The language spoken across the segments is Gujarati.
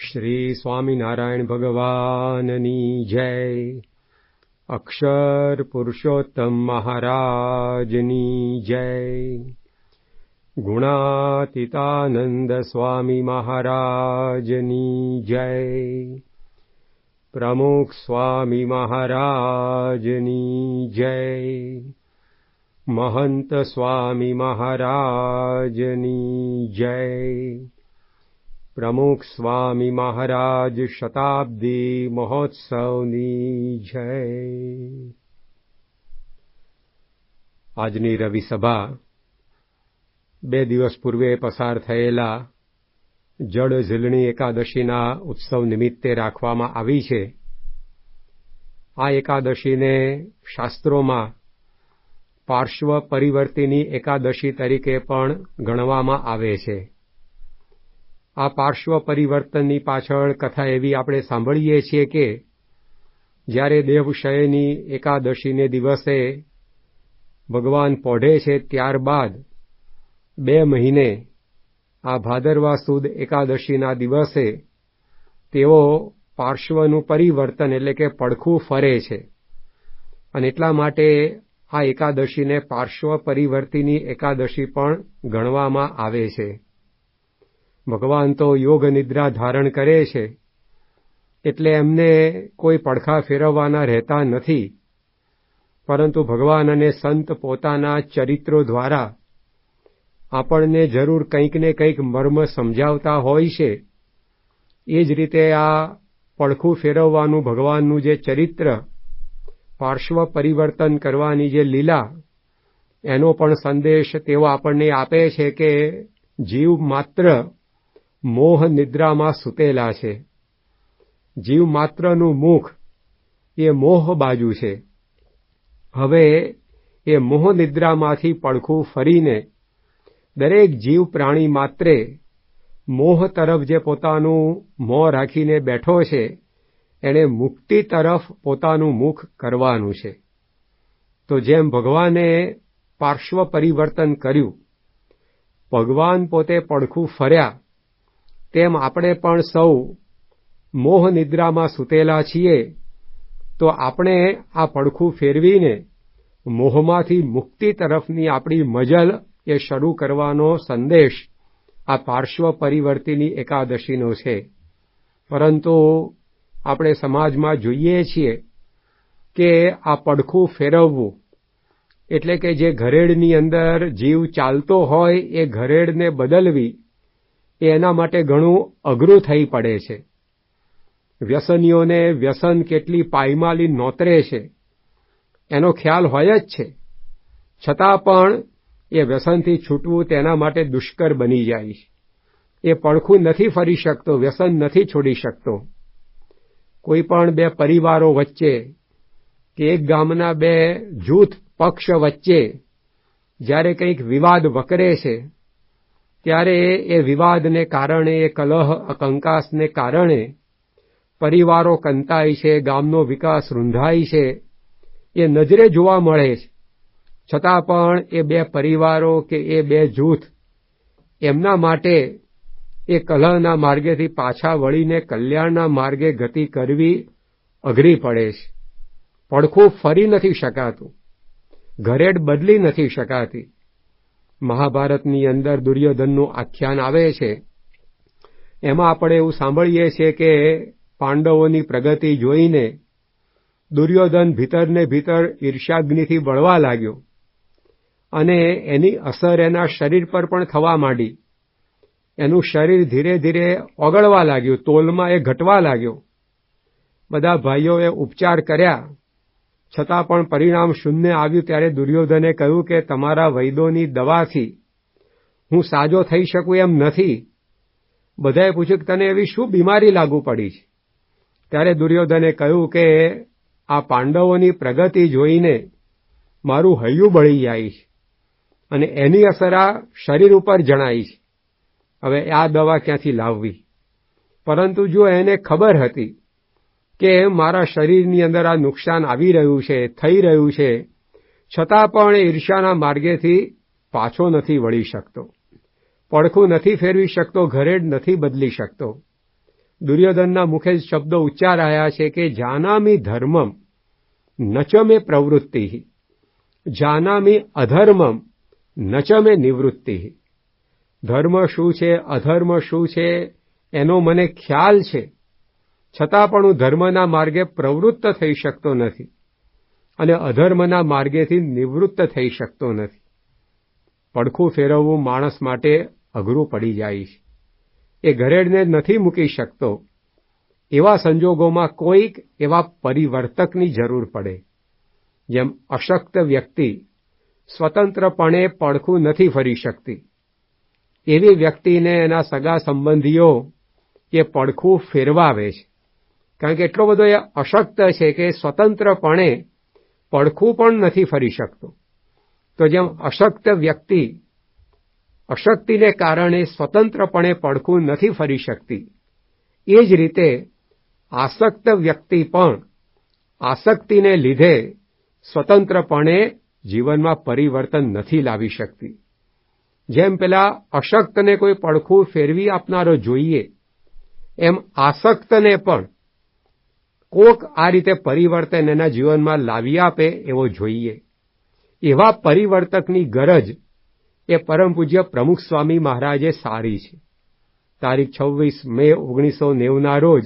શ્રી સ્વામિનારાયણ ભગવાનની જય. અક્ષર પુરુષોત્તમ મહારાજની જય. ગુણાતીતાનંદ સ્વામી મહારાજની જય. પ્રમુખ સ્વામી મહારાજની જય. મહંત સ્વામી મહારાજની જય. પ્રમુખ સ્વામી મહારાજ શતાબ્દી મહોત્સવની જય. આજની રવિ સભા 2 દિવસ પૂર્વે પસાર થયેલા જળ ઝીલણી એકાદશીના ઉત્સવ નિમિત્તે રાખવામાં આવી છે. આ એકાદશીને શાસ્ત્રોમાં પાર્શ્વ પરિવર્તિની એકાદશી તરીકે પણ ગણવામાં આવે છે. આ પાર્શ્વ પરિવર્તનની પાછળ કથા એવી આપણે સાંભળીએ છીએ કે જ્યારે દેવશયની એકાદશીને દિવસે ભગવાન પોઢે છે ત્યારબાદ 2 મહિને આ ભાદરવા સુદ એકાદશીના દિવસે તેઓ પાર્શ્વનું પરિવર્તન એટલે કે પડખું ફરે છે અને એટલા માટે આ એકાદશીને પાર્શ્વ પરિવર્તિની એકાદશી પણ ગણવામાં આવે છે. ભગવાન તો યોગ નિદ્રા ધારણ કરે છે એટલે એમને કોઈ પડખા ફેરવવાના રહેતા નથી, પરંતુ ભગવાન અને સંત પોતાના ચરિત્રો દ્વારા આપણને જરૂર કંઈક ને કંઈક મર્મ સમજાવતા હોય છે. એ જ રીતે આ પડખું ફેરવવાનું ભગવાનનું જે ચરિત્ર, પાર્શ્વ પરિવર્તન કરવાની જે લીલા, એનો પણ સંદેશ તેઓ આપણને આપે છે કે જીવ માત્ર મોહ નિદ્રામાં સૂતેલા છે. જીવ માત્રનું મુખ એ મોહ બાજુ છે. હવે એ મોહ નિદ્રામાંથી પડખું ફરીને દરેક જીવ પ્રાણી માત્રે મોહ તરફ જે પોતાનું મોં રાખીને બેઠો છે એણે મુક્તિ તરફ પોતાનું મુખ કરવાનું છે. તો જેમ ભગવાને પાર્શ્વ પરિવર્તન કર્યું, ભગવાન પોતે પડખું ફર્યા, તેમ આપણે પણ સૌ મોહ નિદ્રામાં સૂતેલા છીએ. તો આપણે આ પડખું ફેરવીને મોહમાંથી મુક્તિ તરફની આપણી મજલ એ શરૂ કરવાનો સંદેશ આ પાર્શ્વ પરિવર્તિની એકાદશીનો છે. પરંતુ આપણે સમાજમાં જોઈએ છીએ કે આ પડખું ફેરવવું એટલે કે જે ઘરેડની અંદર જીવ ચાલતો હોય એ ઘરેડને બદલવી એ એના માટે ઘણું અઘરું થઈ પડે છે. વ્યસનીઓને વ્યસન કેટલી પાયમાલી નોતરે છે એનો ખ્યાલ હોય જ છે, છતાં પણ એ વ્યસનથી છૂટવું તેના માટે દુષ્કર બની જાય છે. એ પડખું નથી ફરી શકતો, વ્યસન નથી છોડી શકતો. કોઈ પણ 2 પરિવારો વચ્ચે કે એક ગામના 2 જૂથ પક્ષ વચ્ચે જ્યારે કંઈક વિવાદ વકરે છે ત્યારે એ વિવાદને કારણે, એ કલહ કંકાસને કારણે પરિવારો કંતાય છે, ગામનો વિકાસ રૂંધાય છે, એ નજરે જોવા મળે છે. છતાં પણ એ 2 પરિવારો કે એ 2 જૂથ એમના માટે એ કલહના માર્ગેથી પાછા વળીને કલ્યાણના માર્ગે ગતિ કરવી અઘરી પડે છે. પડખું ફરી નથી શકાતું, ઘરેડ બદલી નથી શકાતી. મહાભારતની અંદર દુર્યોધનનું આખ્યાન આવે છે. એમાં આપણે એવું સાંભળીએ છીએ કે પાંડવોની પ્રગતિ જોઈને દુર્યોધન ભીતરને ભીતર ઈર્ષ્યાગ્નિથી બળવા લાગ્યો અને એની અસર એના શરીર પર પણ થવા માંડી. એનું શરીર ધીરે ધીરે ઓગળવા લાગ્યું, તોલમાં એ ઘટવા લાગ્યો. બધા ભાઈઓએ ઉપચાર કર્યા, છતાં પણ પરિણામ શૂન્ય આવ્યું. ત્યારે દુર્યોધને કહ્યું કે તમારા વૈદોની દવાથી હું સાજો થઈ શકું એમ નથી. બધાએ પૂછ્યું કે તને એવી શું બીમારી લાગુ પડી છે? ત્યારે દુર્યોધને કહ્યું કે આ પાંડવોની પ્રગતિ જોઈને મારું હૈયું બળી જાય છે અને એની અસર આ શરીર ઉપર જણાય છે. હવે આ દવા ક્યાંથી લાવવી? પરંતુ જો એને ખબર હતી કે મારા શરીરની અંદર આ નુકસાન આવી રહ્યું છે, થઈ રહ્યું છે, છતાં પણ ઈર્ષ્યાના માર્ગેથી પાછો નથી વળી શકતો, પડખું નથી ફેરવી શકતો, ઘરેડ નથી બદલી શકતો. દુર્યોધનના મુખે શબ્દો ઉચ્ચારાયા છે કે જાનામિ ધર્મમ ન ચ મે પ્રવૃત્તિ, જાનામિ અધર્મમ ન ચ મે નિવૃત્તિ. ધર્મ શું છે, અધર્મ શું છે એનો મને ખ્યાલ છે, છતાં પણ હું ધર્મના માર્ગે પ્રવૃત્ત થઈ શકતો નથી અને અધર્મના માર્ગેથી નિવૃત્ત થઈ શકતો નથી. પડખું ફેરવવું માણસ માટે અઘરું પડી જાય છે. એ ઘરેડને નથી મૂકી શકતો. એવા સંજોગોમાં કોઈક એવા પરિવર્તકની જરૂર પડે. જેમ અશક્ત વ્યક્તિ સ્વતંત્રપણે પડખું નથી ફરી શકતી, એવી વ્યક્તિને એના સગા સંબંધીઓ એ પડખું ફેરવાવે છે. કારણ કે એટલો બધો એ અશક્ત છે કે સ્વતંત્રપણે પડખું પણ નથી ફરી શકતો. તો જેમ અશક્ત વ્યક્તિ અશક્તિને કારણે સ્વતંત્રપણે પડખું નથી ફરી શકતી, એ જ રીતે આસક્ત વ્યક્તિ પણ આસક્તિને લીધે સ્વતંત્રપણે જીવનમાં પરિવર્તન નથી લાવી શકતી. જેમ પેલા અશક્તને કોઈ પડખું ફેરવી આપનારો જોઈએ, એમ આસક્તને પણ કોક આ રીતે પરિવર્તન એના જીવનમાં લાવી આપે એવો જોઈએ. એવા પરિવર્તકની ગરજ એ પરમ પૂજ્ય પ્રમુખ સ્વામી મહારાજે સારી છે. તારીખ 26 મે 1990ના રોજ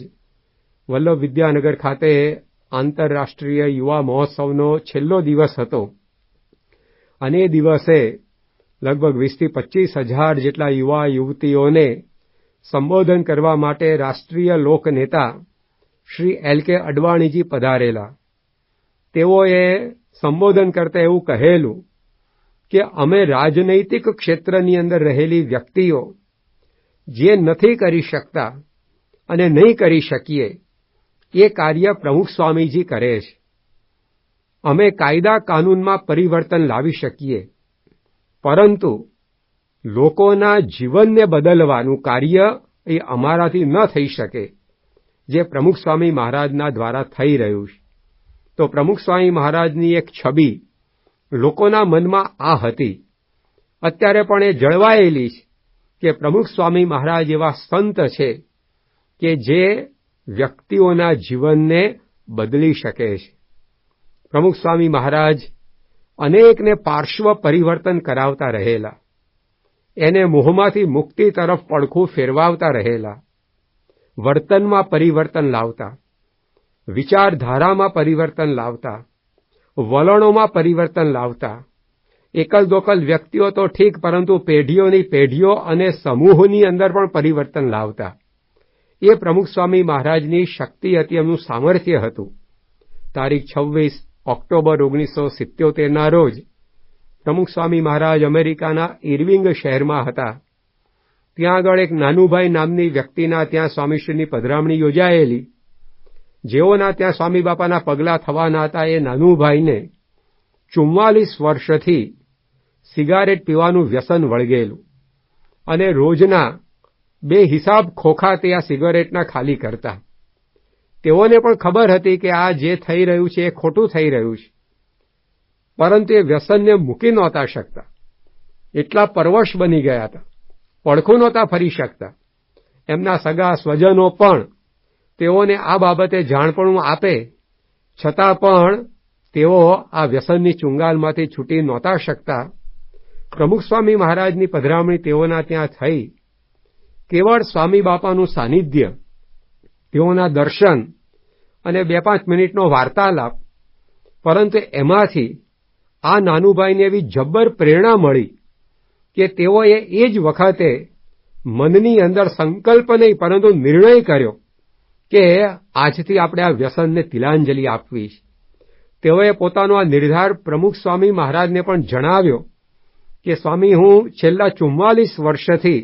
વલ્લભ વિદ્યાનગર ખાતે આંતરરાષ્ટ્રીય યુવા મહોત્સવનો છેલ્લો દિવસ હતો અને એ દિવસે લગભગ 20થી 25,000 જેટલા યુવા યુવતીઓને સંબોધન કરવા માટે રાષ્ટ્રીય લોકનેતા શ્રી એલ.કે. અડવાણીજી પધારેલા. તેઓએ સંબોધન કરતા એવું કહેલું કે અમે રાજનૈતિક ક્ષેત્રની અંદર રહેલી વ્યક્તિઓ જે નથી કરી શકતા અને નહીં કરી શકીએ, એ કાર્ય પ્રમુખ સ્વામીજી કરે છે. અમે કાયદા કાનૂનમાં પરિવર્તન લાવી શકીએ, પરંતુ લોકોના જીવનને બદલવાનું કાર્ય એ અમારાથી ન થઈ શકે, જે પ્રમુખ સ્વામી મહારાજના દ્વારા થઈ રહ્યું છે. તો પ્રમુખ સ્વામી મહારાજની એક છબી લોકોના મનમાં આ હતી. અત્યારે પણ એ જળવાયેલી છે કે પ્રમુખ સ્વામી મહારાજ એવા સંત છે કે જે વ્યક્તિઓના જીવનને બદલી શકે છે. પ્રમુખ સ્વામી મહારાજ અનેકને પાર્શ્વ પરિવર્તન કરાવતા રહેલા, એને મોહમાંથી મુક્તિ તરફ પડખું ફેરવાવતા રહેલા, વર્તનમાં પરિવર્તન લાવતા, વિચારધારામાં પરિવર્તન લાવતા, વલણોમાં પરિવર્તન લાવતા. એકલ દોકલ વ્યક્તિઓ તો ઠીક, પરંતુ પેઢીઓની પેઢીઓ અને સમૂહની અંદર પણ પરિવર્તન લાવતા. એ પ્રમુખ સ્વામી મહારાજની શક્તિ હતી, એમનું સામર્થ્ય હતું. તારીખ 26 ઓક્ટોબર 1977ના રોજ પ્રમુખ સ્વામી મહારાજ અમેરિકાના ઇર્વિંગ શહેરમાં હતા. ત્યાં આગળ એક નાનુભાઈ નામની વ્યક્તિના ત્યાં સ્વામીશ્રીની પધરામણી યોજાયેલી. જેઓના ત્યાં સ્વામી બાપાના પગલાં થવાના હતા, એ નાનુભાઈને 44 વર્ષથી સિગારેટ પીવાનું વ્યસન વળગેલું અને રોજના 2 હિસાબ ખોખા તે આ સિગારેટના ખાલી કરતા. તેઓને પણ ખબર હતી કે આ જે થઈ રહ્યું છે એ ખોટું થઈ રહ્યું છે, પરંતુ એ વ્યસનને મૂકી નહોતા શકતા. એટલા પરવશ બની ગયા હતા, પડખું નહોતા ફરી શકતા. એમના સગા સ્વજનો પણ તેઓને આ બાબતે જાણપણું આપે, છતાં પણ તેઓ આ વ્યસનની ચુંગાલમાંથી છૂટી નહોતા શકતા. પ્રમુખ સ્વામી મહારાજની પધરામણી તેઓના ત્યાં થઈ. કેવળ સ્વામી બાપાનું સાનિધ્ય, તેઓના દર્શન અને 2-5 મિનિટનો વાર્તાલાપ, પરંતુ એમાંથી આ નાનુભાઈને એવી જબ્બર પ્રેરણા મળી કે તેઓએ એ જ વખતે મનની અંદર સંકલ્પ નહીં પરંતુ નિર્ણય કર્યો કે આજથી આપણે આ વ્યસનને તિલાંજલિ આપવી છે. તેઓએ પોતાનો આ નિર્ધાર પ્રમુખ સ્વામી મહારાજને પણ જણાવ્યો કે સ્વામી, હું છેલ્લા 44 વર્ષથી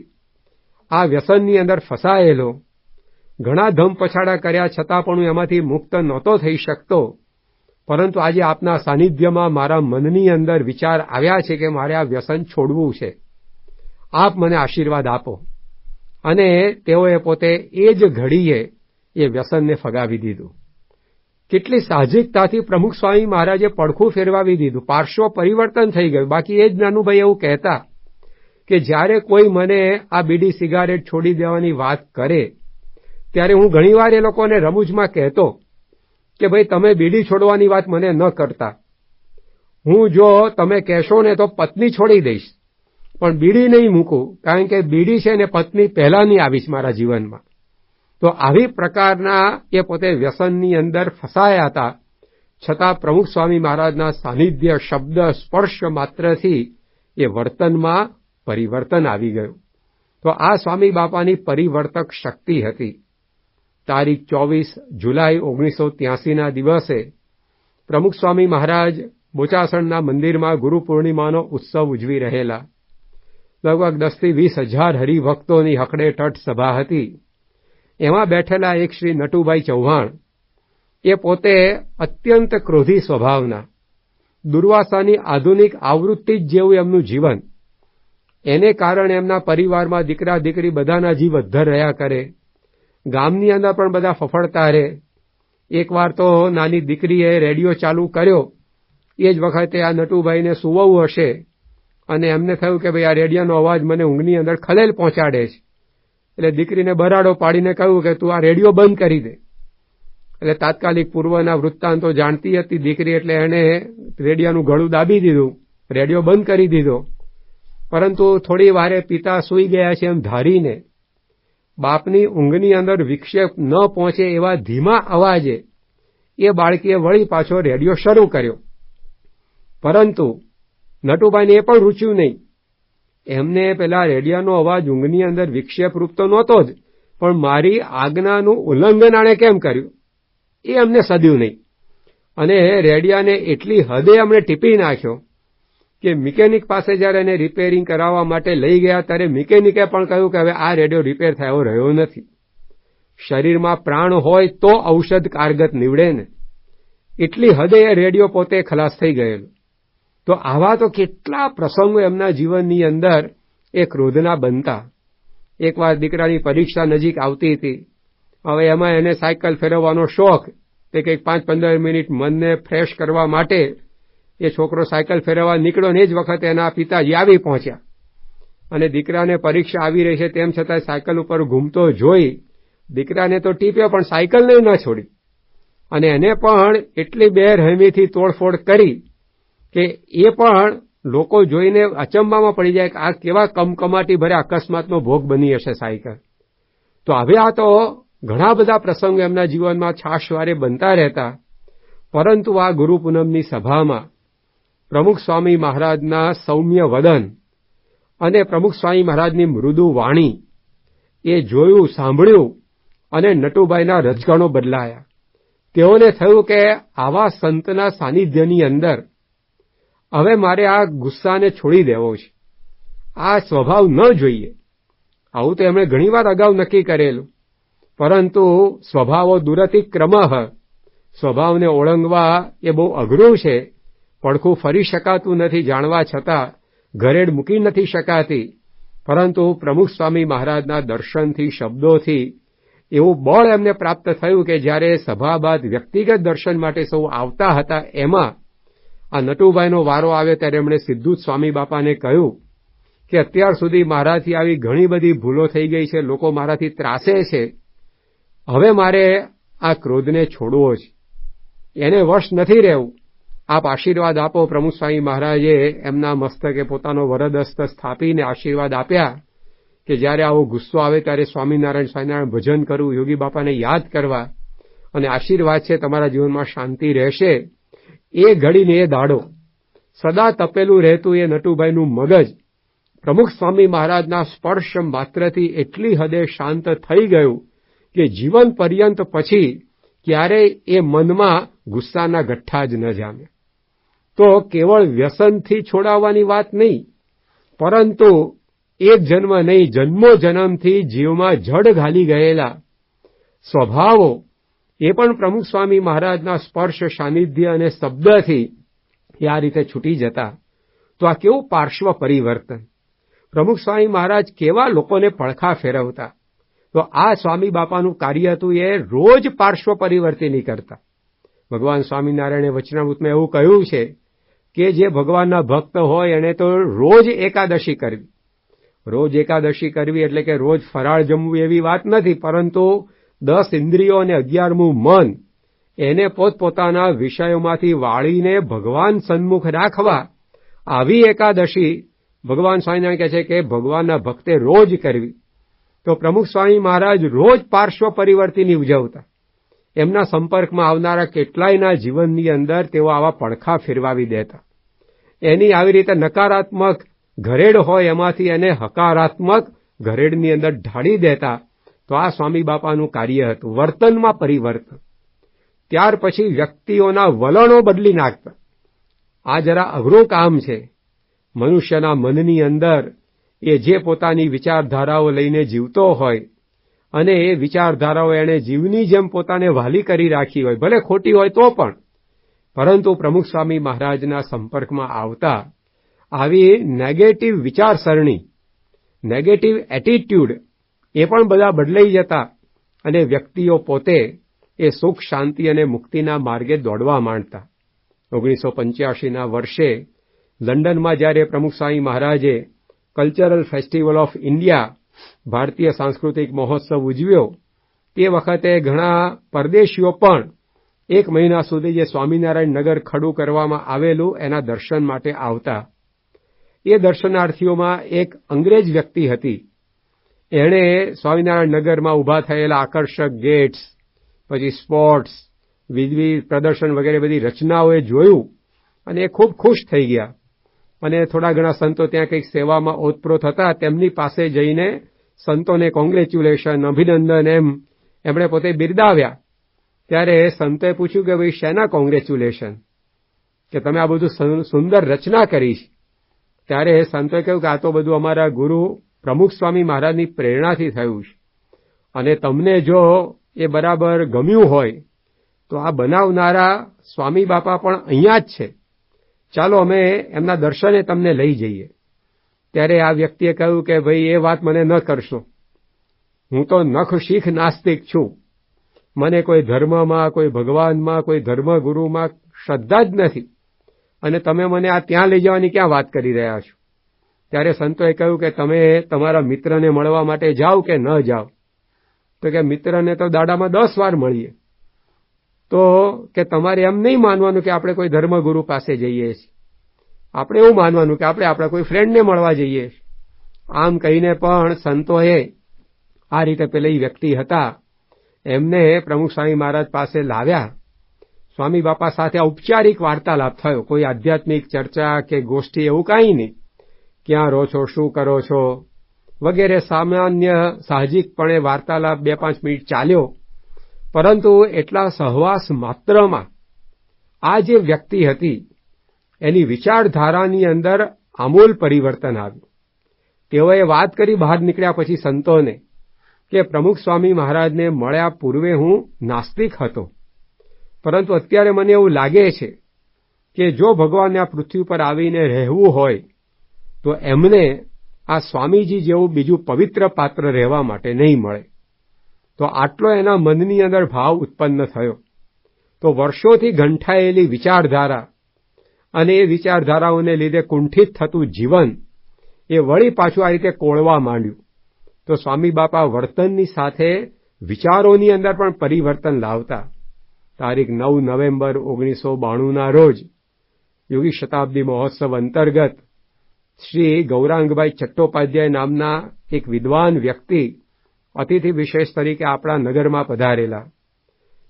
આ વ્યસનની અંદર ફસાયેલો, ઘણા ધમપછાડા કર્યા છતાં પણ હું એમાંથી મુક્ત નહોતો થઈ શકતો, પરંતુ આજે આપના સાનિધ્યમાં મારા મનની અંદર વિચાર આવ્યા છે કે મારે આ વ્યસન છોડવું છે. આપ મને આશીર્વાદ આપો. અને તેઓએ પોતે એ જ ઘડીએ એ વ્યસનને ફગાવી દીધું. કેટલી સાહજિકતાથી પ્રમુખ સ્વામી મહારાજે પડખું ફેરવાવી દીધું, પાર્શ્વ પરિવર્તન થઈ ગયું. બાકી એ જ નાનુભાઈ એવું કહેતા કે જ્યારે કોઈ મને આ બીડી સિગારેટ છોડી દેવાની વાત કરે ત્યારે હું ઘણીવાર એ લોકોને રમૂજમાં કહેતો કે ભાઈ તમે બીડી છોડવાની વાત મને ન કરતા. હું જો તમે કહેશો ને તો પત્ની છોડી દઈશ, પણ બીડી નહીં મૂકું, કારણ કે બીડી છે ને પત્ની પહેલાંની આવીશ મારા જીવનમાં. તો આવી પ્રકારના એ પોતે વ્યસનની અંદર ફસાયા હતા, છતાં પ્રમુખ સ્વામી મહારાજના સાનિધ્ય, શબ્દ, સ્પર્શ માત્રથી એ વર્તનમાં પરિવર્તન આવી ગયું. તો આ સ્વામી બાપાની પરિવર્તક શક્તિ હતી. તારીખ 24 જુલાઈ 1983ના દિવસે પ્રમુખ સ્વામી મહારાજ બોચાસણના મંદિરમાં ગુરુ પૂર્ણિમાનો ઉત્સવ ઉજવી રહેલા. લગભગ 10થી 20 હજાર હરિભક્તોની હકડેઠઠ સભા હતી. એમાં બેઠેલા એક શ્રી નટુભાઈ ચૌહાણ, એ પોતે અત્યંત ક્રોધી સ્વભાવના, દુર્વાસાની આધુનિક આવૃત્તિ જ જેવું એમનું જીવન. એને કારણે એમના પરિવારમાં દીકરા દીકરી બધાના જીવ અદ્ધર રહ્યા કરે. ગામની અંદર પણ બધા ફફડતા રહે. એકવાર તો નાની દીકરીએ રેડિયો ચાલુ કર્યો, એ જ વખતે આ નટુભાઈને સૂવવું હશે અને એમને થયું કે ભાઈ આ રેડિયોનો અવાજ મને ઊંઘની અંદર ખલેલ પહોંચાડે છે. એટલે દીકરીને બરાડો પાડીને કહ્યું કે તું આ રેડિયો બંધ કરી દે. એટલે તાત્કાલિક પૂર્વના વૃત્તાંતો જાણતી હતી દીકરી, એટલે એણે રેડિયોનું ગળું દાબી દીધું, રેડિયો બંધ કરી દીધો. પરંતુ થોડી વારે પિતા સૂઈ ગયા છે એમ ધારીને બાપની ઊંઘની અંદર વિક્ષેપ ન પહોંચે એવા ધીમા અવાજે એ બાળકીએ વળી પાછો રેડિયો શરૂ કર્યો. પરંતુ નટુભાઈને એ પણ રૂચ્યું નહીં. એમને પેલા રેડિયાનો અવાજ ઊંઘની અંદર વિક્ષેપરૂપ તો નહોતો જ, પણ મારી આજ્ઞાનું ઉલ્લંઘન આણે કેમ કર્યું એ અમને સદ્યું નહીં. અને રેડિયાને એટલી હદે અમને ટીપી નાખ્યો કે મિકેનિક પાસે જ્યારે એને રિપેરિંગ કરાવવા માટે લઈ ગયા ત્યારે મિકેનિકે પણ કહ્યું કે હવે આ રેડિયો રિપેર થયો રહ્યો નથી. શરીરમાં પ્રાણ હોય તો ઔષધ કારગત નીવડે ને, એટલી હદે એ રેડિયો પોતે ખલાસ થઈ ગયેલો. તો આવા તો કેટલા પ્રસંગો એમના જીવનની અંદર એ ક્રોધના બનતા. એકવાર દીકરાની પરીક્ષા નજીક આવતી હતી. હવે એમાં એને સાયકલ ફેરવવાનો શોખ, તે કંઈક 5-15 મિનિટ મનને ફ્રેશ કરવા માટે એ છોકરો સાયકલ ફેરવવા નીકળ્યો ને એ જ વખતે એના પિતાજી આવી પહોંચ્યા. અને દીકરાને પરીક્ષા આવી રહી છે તેમ છતાં સાયકલ ઉપર ઘૂમતો જોઈ દીકરાને તો ટીપ્યો, પણ સાયકલને ન છોડી. અને એને પણ એટલી બેરહેમીથી તોડફોડ કરી કે એ પણ લોકો જોઈને અચંબામાં પડી જાય કે આ કેવા કમકમાટી ભર્યા અકસ્માતનો ભોગ બની હશે સાયકલ. તો હવે આ તો ઘણા બધા પ્રસંગો એમના જીવનમાં છાશવારે બનતા રહેતા. પરંતુ આ ગુરુ પૂનમની સભામાં પ્રમુખ સ્વામી મહારાજના સૌમ્ય વદન અને પ્રમુખ સ્વામી મહારાજની મૃદુ વાણી એ જોયું, સાંભળ્યું અને નટુભાઈના રજકણો બદલાયા. તેઓને થયું કે આવા સંતના સાનિધ્યની અંદર હવે મારે આ ગુસ્સાને છોડી દેવો છે, આ સ્વભાવ ન જોઈએ. આવું તો એમણે ઘણીવાર અગાઉ નક્કી કરેલું, પરંતુ સ્વભાવો દુરતિક્રમઃ, સ્વભાવને ઓળંગવા એ બહુ અઘરું છે. પડખું ફરી શકાતું નથી, જાણવા છતાં ઘરેડ મૂકી નથી શકાતી. પરંતુ પ્રમુખ સ્વામી મહારાજના દર્શનથી, શબ્દોથી એવું બળ એમને પ્રાપ્ત થયું કે જ્યારે સભા બાદ વ્યક્તિગત દર્શન માટે સૌ આવતા હતા, એમાં આ નટુભાઈનો વારો આવ્યો ત્યારે એમણે સીધું જ સ્વામી બાપાને કહ્યું કે અત્યાર સુધી મારાથી આવી ઘણી બધી ભૂલો થઈ ગઈ છે, લોકો મારાથી ત્રાસે છે, હવે મારે આ ક્રોધને છોડવો છે, એને વશ નથી રહેવું. આપ આશીર્વાદ આપો. પ્રમુખ સ્વામી મહારાજે એમના મસ્તકે પોતાનો વરદસ્ત સ્થાપીને આશીર્વાદ આપ્યા કે જ્યારે આવો ગુસ્સો આવે ત્યારે સ્વામિનારાયણ ભજન કરવું, યોગી બાપાને યાદ કરવા, અને આશીર્વાદ છે તમારા જીવનમાં શાંતિ રહેશે. એ ઘડીને એ દાડો સદા તપેલું રહેતું એ નટુભાઈનું મગજ પ્રમુખ સ્વામી મહારાજના સ્પર્શ માત્રથી એટલી હદે શાંત થઈ ગયું કે જીવન પર્યંત પછી ક્યારેય એ મનમાં ગુસ્સાના ગઠ્ઠા જ ન જામ્યા. તો કેવળ વ્યસનથી છોડાવવાની વાત નહીં, પરંતુ એક જન્મ નહીં, જન્મો જન્મથી જીવમાં જડ ઘાલી ગયેલા સ્વભાવો એ પણ પ્રમુખ સ્વામી મહારાજના સ્પર્શ, સાનિધ્ય અને શબ્દથી એ આ રીતે છૂટી જતા. તો આ કેવું પાર્શ્વ પરિવર્તન! પ્રમુખ સ્વામી મહારાજ કેવા લોકોને પડખા ફેરવતા. તો આ સ્વામી બાપાનું કાર્ય હતું, એ રોજ પાર્શ્વ પરિવર્તનની કરતા. ભગવાન સ્વામિનારાયણે વચનામૃતમાં એવું કહ્યું છે કે જે ભગવાનના ભક્ત હોય એણે તો રોજ એકાદશી કરવી. રોજ એકાદશી કરવી એટલે કે રોજ ફરાળ જમવું એવી વાત નથી, પરંતુ 10 ઇન્દ્રિયો અને 11મું મન એને પોતપોતાના વિષયોમાંથી વાળીને ભગવાન સન્મુખ રાખવા, આવી એકાદશી ભગવાન સ્વામિનારાયણ કહે છે કે ભગવાનના ભક્તે રોજ કરવી. તો પ્રમુખ સ્વામી મહારાજ રોજ પાર્શ્વ પરિવર્તિની ઉજવતા. એમના સંપર્કમાં આવનારા કેટલાયના જીવનની અંદર તેઓ આવા પડખા ફેરવાવી દેતા. એની આવી રીતે નકારાત્મક ઘરેડ હોય એમાંથી એને હકારાત્મક ઘરેડની અંદર ઢાળી દેતા. તો આ સ્વામી બાપાનું કાર્ય હતું, વર્તનમાં પરિવર્તન. ત્યાર પછી વ્યક્તિઓના વલણો બદલી નાખતા. આ જરા અઘરું કામ છે. મનુષ્યના મનની અંદર એ જે પોતાની વિચારધારાઓ લઈને જીવતો હોય અને એ વિચારધારાઓ એણે જીવની જેમ પોતાને વહાલી કરી રાખી હોય, ભલે ખોટી હોય તો પણ, પરંતુ પ્રમુખ સ્વામી મહારાજના સંપર્કમાં આવતા આવી નેગેટિવ વિચારસરણી, નેગેટિવ એટીટ્યુડ એ પણ બધા બદલાઈ જતા અને વ્યક્તિઓ પોતે એ સુખ, શાંતિ અને મુક્તિના માર્ગે દોડવા માંડતા. 1985ના વર્ષે લંડનમાં જ્યારે પ્રમુખ સ્વામી મહારાજે કલ્ચરલ ફેસ્ટિવલ ઓફ ઇન્ડિયા, ભારતીય સાંસ્કૃતિક મહોત્સવ ઉજવ્યો, તે વખતે ઘણા પરદેશીઓ પણ 1 મહિના સુધી જે સ્વામિનારાયણ નગર ખડું કરવામાં આવેલું એના દર્શન માટે આવતા. એ દર્શનાર્થીઓમાં એક અંગ્રેજ વ્યક્તિ હતી. એણે સ્વામિનારાયણ નગરમાં ઊભા થયેલા આકર્ષક ગેટ્સ, પછી સ્પોટ્સ, વિવિધ પ્રદર્શન વગેરે બધી રચનાઓએ જોયું અને એ ખૂબ ખુશ થઈ ગયા. અને થોડા ઘણા સંતો ત્યાં કંઈક સેવામાં ઓતપ્રોત હતા, તેમની પાસે જઈને સંતોને કોંગ્રેચ્યુલેશન, અભિનંદન એમણે પોતે બિરદાવ્યા. ત્યારે સંતોએ પૂછ્યું કે ભાઈ શેના કોંગ્રેચ્યુલેશન, કે તમે આ બધું સુંદર રચના કરી છે. ત્યારે સંતોએ કહ્યું કે આ તો બધું અમારા ગુરુ પ્રમુખ સ્વામી મહારાજની પ્રેરણાથી થયું છે અને તમને જો એ બરાબર ગમ્યું હોય તો આ બનાવનારા સ્વામી બાપા પણ અહીંયા જ છે, ચાલો અમે એમના દર્શને તમને લઈ જઈએ. ત્યારે આ વ્યક્તિએ કહ્યું કે ભાઈ એ વાત મને ન કરશો, હું તો નખ શીખ નાસ્તિક છું, મને કોઈ ધર્મમાં, કોઈ ભગવાનમાં, કોઈ ધર્મગુરુમાં શ્રદ્ધા જ નથી અને તમે મને આ ત્યાં લઈ જવાની ક્યાં વાત કરી રહ્યા છો. ત્યારે સંતોએ કહ્યું કે તમે તમારા મિત્રને મળવા માટે જાઓ કે ન જાઓ. તો કે મિત્રને તો દાડામાં 10 વાર મળીએ. તો કે તમારે એમ નહીં માનવાનું કે આપણે કોઈ ધર્મગુરુ પાસે જઈએ છીએ, આપણે એવું માનવાનું કે આપણે આપણા કોઈ ફ્રેન્ડને મળવા જઈએ છીએ. આમ કહીને પણ સંતોએ આ રીતે પેલા વ્યક્તિ હતા એમને પ્રમુખ સ્વામી મહારાજ પાસે લાવ્યા. સ્વામી બાપા સાથે ઔપચારિક વાર્તાલાપ થયો, કોઈ આધ્યાત્મિક ચર્ચા કે ગોષ્ઠી એવું કાંઈ નહીં. ક્યાં રહો છો, શું કરો છો વગેરે સામાન્ય સાહજિકપણે વાર્તાલાપ 2-5 મિનિટ ચાલ્યો. પરંતુ એટલા સહવાસ માત્રમાં આ જે વ્યક્તિ હતી એની વિચારધારાની અંદર આમૂલ પરિવર્તન આવ્યું. તેઓએ વાત કરી બહાર નીકળ્યા પછી સંતોને કે પ્રમુખ સ્વામી મહારાજને મળ્યા પૂર્વે હું નાસ્તિક હતો, પરંતુ અત્યારે મને એવું લાગે છે કે જો ભગવાનને આ પૃથ્વી પર આવીને રહેવું હોય તો એમને આ સ્વામીજી જેવું બીજું પવિત્ર પાત્ર રહેવા માટે નહીં મળે. તો આટલો એના મનની અંદર ભાવ ઉત્પન્ન થયો. તો વર્ષોથી ગંઠાયેલી વિચારધારા અને એ વિચારધારાઓને લીધે કુંઠિત થતું જીવન એ વળી પાછું આ રીતે કોળવા માંડ્યું. તો સ્વામી બાપા વર્તનની સાથે વિચારોની અંદર પણ પરિવર્તન લાવતા. તારીખ 9 નવેમ્બર 1992ના રોજ યોગી શતાબ્દી મહોત્સવ અંતર્ગત શ્રી ગૌરાંગભાઈ ચટ્ટોપાધ્યાય નામના એક વિદ્વાન વ્યક્તિ અતિથિ વિશેષ તરીકે આપણા નગરમાં પધારેલા.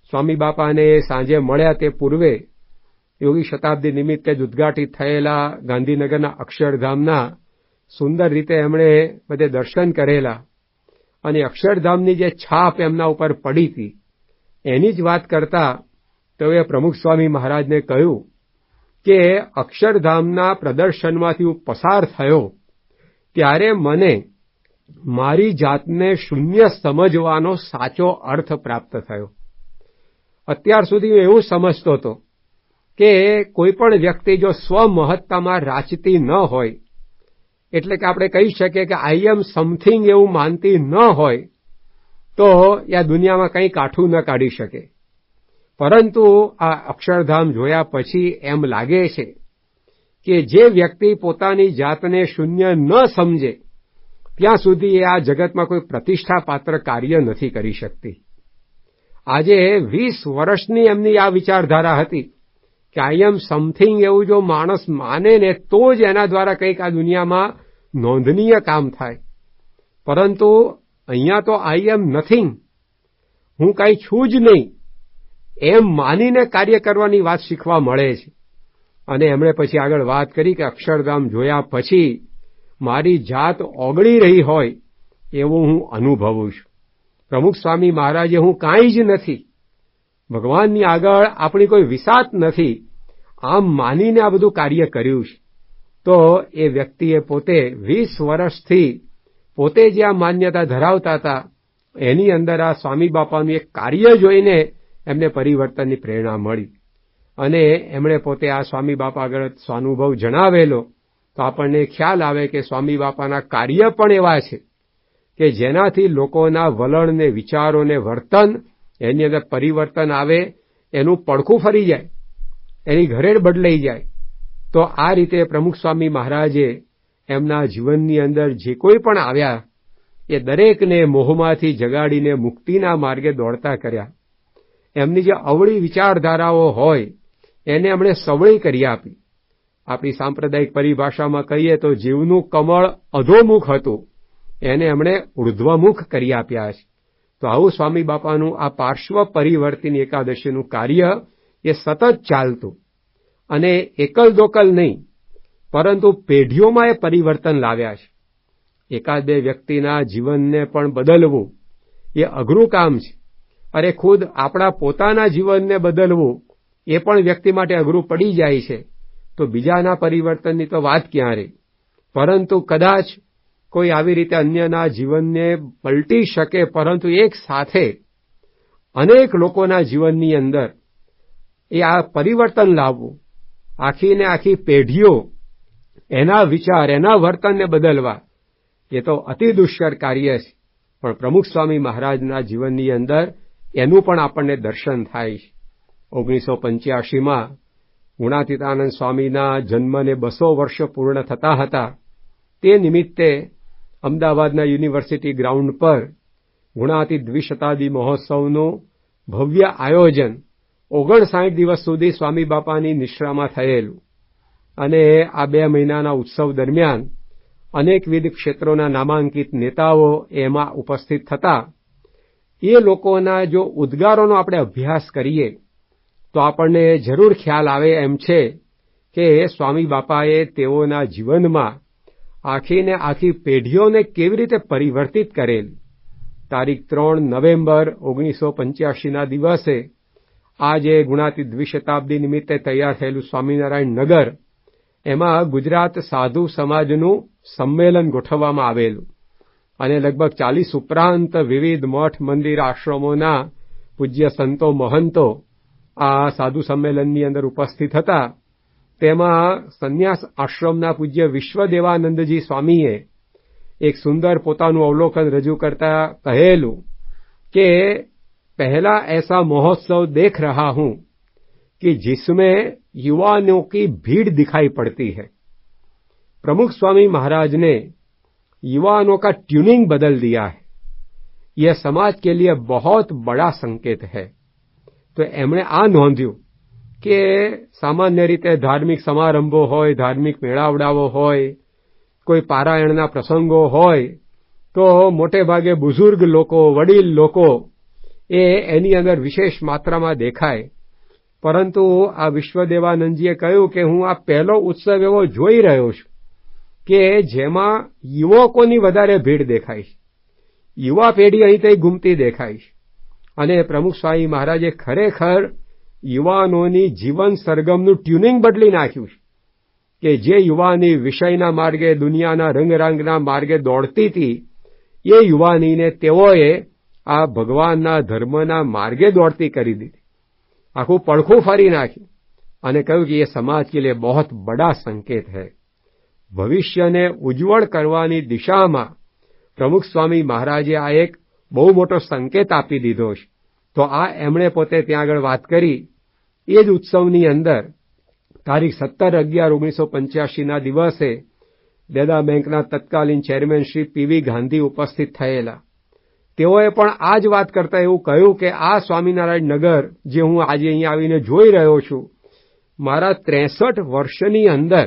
સ્વામી બાપાને સાંજે મળ્યા તે પૂર્વે યોગી શતાબ્દી નિમિત્તે જ ઉદ્ઘાટિત થયેલા ગાંધીનગરના અક્ષરધામના સુંદર રીતે એમણે બધે દર્શન કરેલા અને અક્ષરધામની જે છાપ એમના ઉપર પડી હતી એની જ વાત કરતા તેઓએ પ્રમુખ સ્વામી મહારાજને કહ્યું કે અક્ષરધામના પ્રદર્શનમાંથી હું પસાર થયો ત્યારે મને મારી જાતને શૂન્ય સમજવાનો સાચો અર્થ પ્રાપ્ત થયો. અત્યાર સુધી હું એવું સમજતો હતો કે કોઈ પણ વ્યક્તિ જો સ્વમહત્તામાં રાચતી ન હોય, એટલે કે આપણે કહી શકીએ કે આઈ એમ સમથિંગ એવું માનતી ન હોય તો આ દુનિયામાં કંઈ કાઠું ન કાઢી શકે. પરંતુ આ અક્ષરધામ જોયા પછી એમ લાગે છે કે જે વ્યક્તિ પોતાની જાતને શૂન્ય ન સમજે ત્યાં સુધી એ આ જગતમાં કોઈ પ્રતિષ્ઠાપાત્ર કાર્ય નથી કરી શકતી. આજે 20 વર્ષની એમની આ વિચારધારા હતી કે આઈ એમ સમથિંગ એવું જો માણસ માને ને તો જ એના દ્વારા કંઈક આ દુનિયામાં નોંધનીય કામ થાય. પરંતુ અહીંયા તો આઈ એમ નથિંગ, હું કાંઈ છું જ નહીં, એમ માનીને કાર્ય કરવાની વાત શીખવા મળે છે. અને એમણે પછી આગળ વાત કરી કે અક્ષરધામ જોયા પછી મારી જાત ઓગળી રહી હોય એવું હું અનુભવું છું. પ્રમુખ સ્વામી મહારાજે હું કાંઈ જ નથી, ભગવાનની આગળ આપણી કોઈ વિસાત નથી, આમ માનીને આ બધું કાર્ય કર્યું છે. તો એ વ્યક્તિએ પોતે 20 વર્ષથી પોતે જે આ માન્યતા ધરાવતા હતા એની અંદર આ સ્વામી બાપાનું એક કાર્ય જોઈને એમને પરિવર્તનની પ્રેરણા મળી. અને એમણે પોતે આ સ્વામી બાપા આગળ સ્વાનુભવ જણાવેલો તો આપણને ખ્યાલ આવે કે સ્વામી બાપાના કાર્ય પણ એવા છે કે જેનાથી લોકોના વલણને, વિચારોને, વર્તન એની અંદર પરિવર્તન આવે, એનું પડખું ફરી જાય, એની ઘરેડ બદલાઈ જાય. તો આ રીતે પ્રમુખ સ્વામી મહારાજે એમના જીવનની અંદર જે કોઈ પણ આવ્યા એ દરેકને મોહમાંથી જગાડીને મુક્તિના માર્ગે દોડતા કર્યા. એમની જે અવળી વિચારધારાઓ હોય એને એમણે સવળી કરી આપી. આપણી સાંપ્રદાયિક પરિભાષામાં કહીએ તો જીવનું કમળ અધોમુખ હતું, એને એમણે ઉર્ધ્વમુખ કરી આપ્યા છે. તો આવું સ્વામી બાપાનું આ પાર્શ્વ પરિવર્તિની એકાદશીનું કાર્ય એ સતત ચાલતું અને એકલ દોકલ નહીં, પરંતુ પેઢીઓમાં એ પરિવર્તન લાવ્યા છે. એકાદ બે વ્યક્તિના જીવનને પણ બદલવું એ અઘરું કામ છે. અરે ખુદ આપણા પોતાના જીવનને બદલવું એ પણ વ્યક્તિ માટે અઘરું પડી જાય છે, તો બીજાના પરિવર્તનની તો વાત ક્યાં રહી. પરંતુ કદાચ કોઈ આવી રીતે અન્યના જીવનને પલટી શકે, પરંતુ એક સાથે અનેક લોકોના જીવનની અંદર એ આ પરિવર્તન લાવવું, આખીને આખી પેઢીઓ એના વિચાર, એના વર્તનને બદલવા, એ તો અતિ દુષ્કર કાર્ય છે. પણ પ્રમુખ સ્વામી મહારાજના જીવનની અંદર એનું પણ આપણને દર્શન થાય છે. 1985માં ગુણાતીતાનંદ સ્વામીના જન્મને 200 વર્ષ પૂર્ણ થતા હતા. તે નિમિત્તે અમદાવાદના યુનિવર્સિટી ગ્રાઉન્ડ પર ગુણાતીત દ્વિશતાબ્દી મહોત્સવનું ભવ્ય આયોજન 59 દિવસ સુધી સ્વામી બાપાની નિશ્રામાં થયેલું. અને આ 2 મહિનાના ઉત્સવ દરમિયાન અનેકવિધ ક્ષેત્રોના નામાંકિત નેતાઓ એમાં ઉપસ્થિત થતા. એ લોકોના જો ઉદ્ગારોનો આપણે અભ્યાસ કરીએ તો આપણને જરૂર ખ્યાલ આવે એમ છે કે સ્વામી બાપાએ તેઓના જીવનમાં આખીને આખી પેઢીઓને કેવી રીતે પરિવર્તિત કરેલ. તારીખ 3 નવેમ્બર 1985ના દિવસે આ જે ગુણાતીત દ્વિશતાબ્દી નિમિત્તે તૈયાર થયેલું સ્વામિનારાયણ નગર, એમાં ગુજરાત સાધુ સમાજનું સંમેલન ગોઠવવામાં આવેલું. અને લગભગ 40 ઉપરાંત વિવિધ મઠ, મંદિર, આશ્રમોના પૂજ્ય સંતો, મહંતો આ સાધુ સંમેલનની અંદર ઉપસ્થિત હતા. તેમાં સંન્યાસ આશ્રમના પૂજ્ય વિશ્વદેવાનંદજી સ્વામીએ એક સુંદર પોતાનું અવલોકન રજૂ કરતા કહેલું કે पहला ऐसा महोत्सव देख रहा हूं कि जिसमें युवाओं की भीड़ दिखाई पड़ती है। प्रमुख स्वामी महाराज ने युवाओं का ट्यूनिंग बदल दिया है। यह समाज के लिए बहुत बड़ा संकेत है। तो एमणे आ नोंध्યું કે સામાન્ય રીતે ધાર્મિક સમારંભો હોય, ધાર્મિક મેળાવડાઓ હોય, કોઈ પારાયણના પ્રસંગો હોય તો મોટે ભાગે બુઝુર્ગ લોકો, વડીલ લોકો એની અંદર વિશેષ માત્રામાં દેખાય. પરંતુ આ વિશ્વદેવાનંદજીએ કહ્યું કે હું આ પહેલો ઉત્સવ એવો જોઈ રહ્યો છું કે જેમાં યુવકોની વધારે ભીડ દેખાય છે. યુવા પેઢી અહીં ત્યાં ઘૂમતી દેખાય છે. અને પ્રમુખ સ્વામી મહારાજે ખરેખર યુવાનોની જીવન સરગમનું ટ્યુનિંગ બદલી નાખ્યું છે કે જે યુવાની વિષયના માર્ગે, દુનિયાના રંગરાંગના માર્ગે દોડતી હતી, એ યુવાનીને તેઓએ આ ભગવાનના ધર્મના માર્ગે દોડતી કરી દીધી. આખું પડખું ફરી નાખ્યું અને કહ્યું કે એ સમાજ કે લીએ બહોત બડા સંકેત હૈ. ભવિષ્યને ઉજ્જવળ કરવાની દિશામાં પ્રમુખ સ્વામી મહારાજે આ એક બહુ મોટો સંકેત આપી દીધો છે. તો આ એમણે પોતે ત્યાં આગળ વાત કરી. એ જ ઉત્સવની અંદર તારીખ 17/11/1985ના દિવસે દેદા બેંકના તત્કાલીન ચેરમેન શ્રી પીવી ગાંધી ઉપસ્થિત થયેલા. તેઓએ પણ આ જ વાત કરતા એવું કહ્યું કે આ સ્વામિનારાયણ નગર જે હું આજે અહીંયા આવીને જોઈ રહ્યો છું, મારા 63 વર્ષની અંદર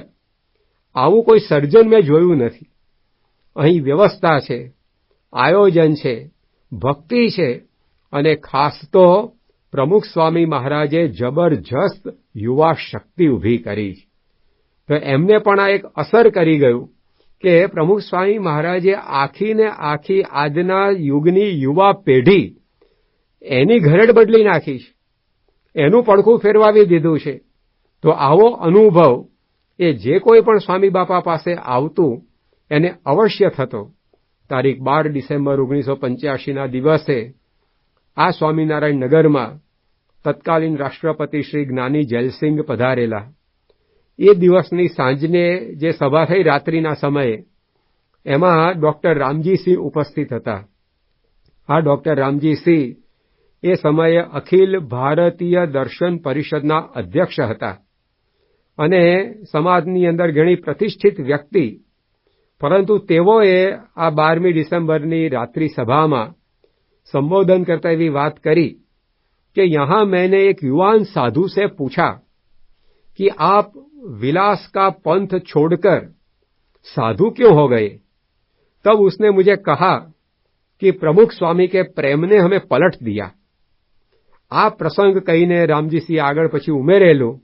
આવું કોઈ સર્જન મેં જોયું નથી. અહીં વ્યવસ્થા છે, આયોજન છે, ભક્તિ છે અને ખાસ તો પ્રમુખ સ્વામી મહારાજે જબરજસ્ત યુવા શક્તિ ઊભી કરી. તો એમને પણ આ એક અસર કરી ગયું કે પ્રમુખ સ્વામી મહારાજે આખીને આખી આજના યુગની યુવા પેઢી એની ઘરેડ બદલી નાખી છે, એનું પડખું ફેરવાવી દીધું છે. તો આવો અનુભવ એ જે કોઈ પણ સ્વામી બાપા પાસે આવતું એને અવશ્ય થતો. તારીખ 12 ડિસેમ્બર 1985ના દિવસે આ સ્વામિનારાયણ નગરમાં તત્કાલીન રાષ્ટ્રપતિ શ્રી જ્ઞાની જૈલસિંહ પધારેલા. એ દિવસની સાંજને જે સભા થઈ રાત્રિના સમયે, એમાં ડોક્ટર રામજીસિંહ ઉપસ્થિત હતા. આ ડોક્ટર રામજીસિંહ એ સમયે અખિલ ભારતીય દર્શન પરિષદના અધ્યક્ષ હતા અને સમાજની અંદર ઘણી પ્રતિષ્ઠિત વ્યક્તિ. પરંતુ તેઓએ આ 12મી ડિસેમ્બરની રાત્રિ સભામાં સંબોધન કરતા એવી વાત કરી कि यहां मैंने एक युवान साधु से पूछा कि आप विलास का पंथ छोड़कर साधु क्यों हो गए. तब उसने मुझे कहा कि प्रमुख स्वामी के प्रेम ने हमें पलट दिया. આ પ્રસંગ કહીને રામજીસિંહ આગળ પછી ઉમેરેલું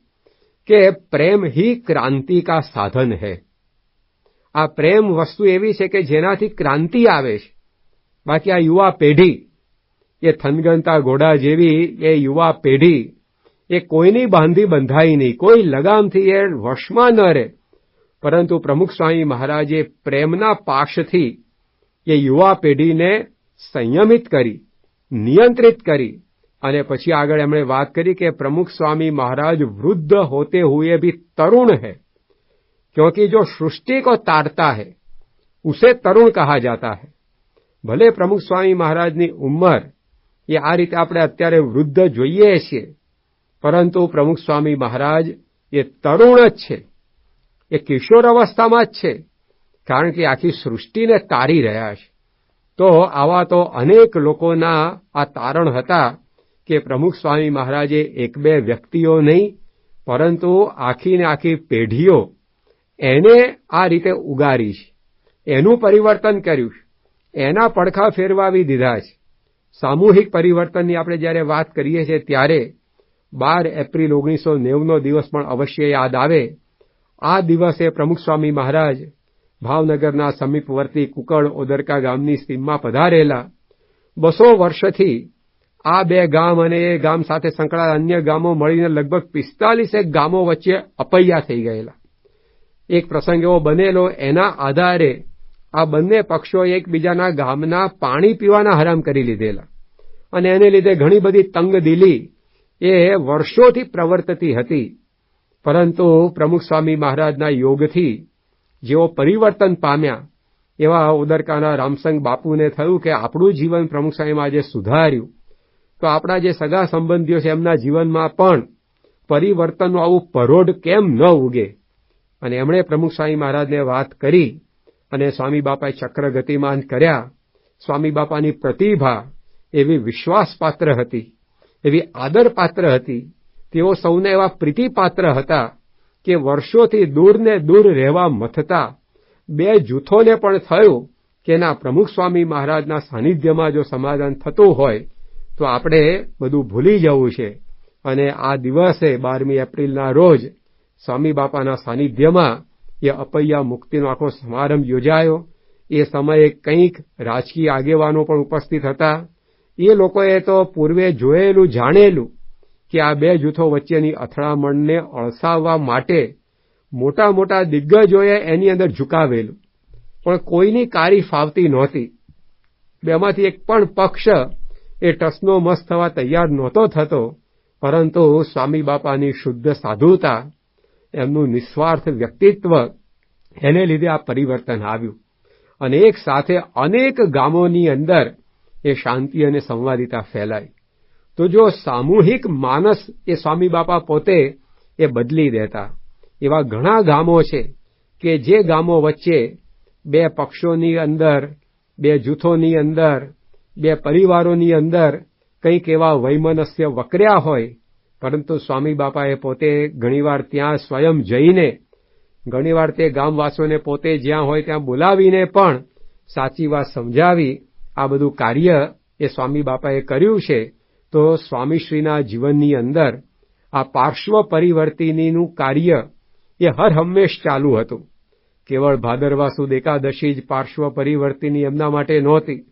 કે પ્રેમ ही क्रांति का साधन है. આ પ્રેમ વસ્તુ એવી છે કે જેનાથી ક્રાંતિ આવે છે. બાકી આ યુવા પેઢી, એ થનગનતા ઘોડા જેવી એ યુવા પેઢી એ કોઈની બાંધી બંધાઈ નહીં, કોઈ લગામથી એ વશમાં ન રહે. પરંતુ પ્રમુખ સ્વામી મહારાજે પ્રેમના પાશથી એ યુવા પેઢીને સંયમિત કરી, નિયંત્રિત કરી. અને પછી આગળ એમણે વાત કરી કે પ્રમુખ સ્વામી महाराज वृद्ध होते हुए भी तरुण है, क्योंकि जो सृष्टि को तारता है उसे तरुण कहा जाता है. ભલે પ્રમુખ સ્વામી મહારાજની ઉંમર એ આ રીતે આપણે અત્યારે વૃદ્ધ જોઈએ છીએ, પરંતુ પ્રમુખ સ્વામી મહારાજ એ તરુણ જ છે, એ કિશોર અવસ્થામાં જ છે, કારણ કે આખી સૃષ્ટિને તારી રહ્યા છે. તો આવા તો અનેક લોકોના આ તારણ હતા કે પ્રમુખ સ્વામી મહારાજે એક બે વ્યક્તિઓ નહીં, પરંતુ આખીને આખી પેઢીઓ એને આ રીતે ઉગારી છે, એનું પરિવર્તન કર્યું છે, એના પડખા ફેરવાવી દીધા છે. સામૂહિક પરિવર્તનની આપણે જ્યારે વાત કરીએ છીએ ત્યારે 12 એપ્રિલ 1990નો દિવસ પણ અવશ્ય યાદ આવે. આ દિવસે પ્રમુખ સ્વામી મહારાજ ભાવનગરના સમીપવર્તી કુકડ ઓદરકા ગામની સીમમાં પધારેલા. 200 વર્ષથી આ બે ગામ અને એ ગામ સાથે સંકળાયેલા અન્ય ગામો મળીને લગભગ 45 ગામો વચ્ચે અપૈયા થઈ ગયેલા. એક પ્રસંગ એવો બનેલો, એના આધારે આ બંને પક્ષો એકબીજાના ગામના પાણી પીવાના હરામ કરી લીધેલા અને એને લીધે ઘણી બધી તંગદિલી એ વર્ષોથી પ્રવર્તતી હતી. પરંતુ પ્રમુખ સ્વામી મહારાજના યોગથી જેઓ પરિવર્તન પામ્યા, એવા ઉદરકાના રામસંગ બાપુને થયું કે આપણું જીવન પ્રમુખ સ્વામીમાં આજે સુધાર્યું, તો આપણા જે સગા સંબંધીઓ છે એમના જીવનમાં પણ પરિવર્તનનું આવું પરોઢ કેમ ન ઉગે. અને એમણે પ્રમુખ સ્વામી મહારાજને વાત કરી અને સ્વામી બાપાએ ચક્ર ગતિમાન કર્યા. સ્વામી બાપાની પ્રતિભા એવી વિશ્વાસપાત્ર હતી, એવી આદરપાત્ર હતી. તેઓ સૌને એવા પ્રીતિપાત્ર હતા કે વર્ષોથી દૂરને દૂર રહેવા મથતા બે જૂથોને પણ થયું કે ના, પ્રમુખ સ્વામી મહારાજના સાનિધ્યમાં જો સમાધાન થતું હોય તો આપણે બધું ભૂલી જવું છે. અને આ દિવસે 12મી એપ્રિલના રોજ સ્વામી બાપાના સાનિધ્યમાં એ અપૈયા મુક્તિનો આખો સમારંભ યોજાયો. એ સમયે કંઈક રાજકીય આગેવાનો પણ ઉપસ્થિત હતા. એ લોકોએ તો પૂર્વે જોયેલું, જાણેલું કે આ બે જૂથો વચ્ચેની અથડામણને અળસાવવા માટે મોટા મોટા દિગ્ગજોએ એની અંદર ઝુકાવેલું, પણ કોઈની કારી ફાવતી નહોતી. બેમાંથી એક પણ પક્ષ એ ટસનો મસ થવા તૈયાર નહોતો થતો. પરંતુ સ્વામી બાપાની શુદ્ધ સાધુતા, એમનું નિસ્વાર્થ વ્યક્તિત્વ, એને લીધે આ પરિવર્તન આવ્યું અને એક સાથે અનેક ગામોની અંદર એ શાંતિ અને સંવાદિતા ફેલાઈ. તો જો સામૂહિક માનસ એ સ્વામી બાપા પોતે એ બદલી દેતા, એવા ઘણા ગામો છે કે જે ગામો વચ્ચે બે પક્ષોની અંદર, બે જૂથોની અંદર બે પરિવારોની અંદર કંઈક એવા વૈમનસ્ય વકર્યા હોય, પરંતુ સ્વામી બાપાએ પોતે ઘણીવાર ત્યાં સ્વયં જઈને, ઘણીવાર તે ગામવાસીઓને પોતે જ્યાં હોય ત્યાં બોલાવીને પણ સાચી વાત સમજાવી આ બધું કાર્ય એ સ્વામી બાપાએ કર્યું છે. તો સ્વામીશ્રીના જીવનની અંદર આ પાર્શ્વ પરિવર્તિનીનું કાર્ય એ હર હંમેશ ચાલુ હતું. કેવળ ભાદરવા સુદ એકાદશી જ પાર્શ્વ પરિવર્તિની એમના માટે નહોતી.